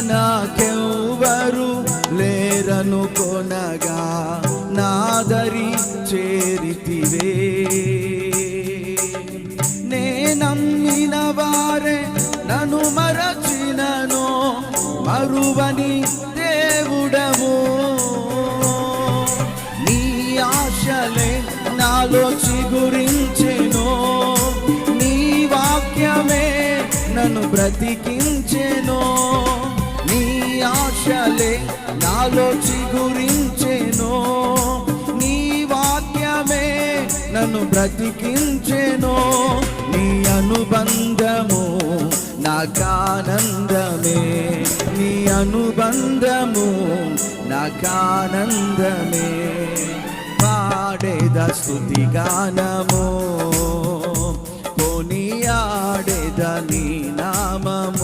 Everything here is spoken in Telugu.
నాకెవ్వరు లేరను కొనగా నాదరి చేరితివే. నే నమ్మిన వారే నన్ను మరచినను మరువని దేవుడము. నీ ఆశలే నాలో చిగురించెను, నీ వాక్యమే నన్ను బ్రతికించెను. నీ ఆశలే నాలో చిగురించెను, నీ వాక్యమే నన్ను బ్రతికించెను. నీ అనుబంధము నాకానందమే, నీ అనుబంధము నాకానందమే. పాడేద స్తుతి గానము, కొనియాడేద నీ నామము.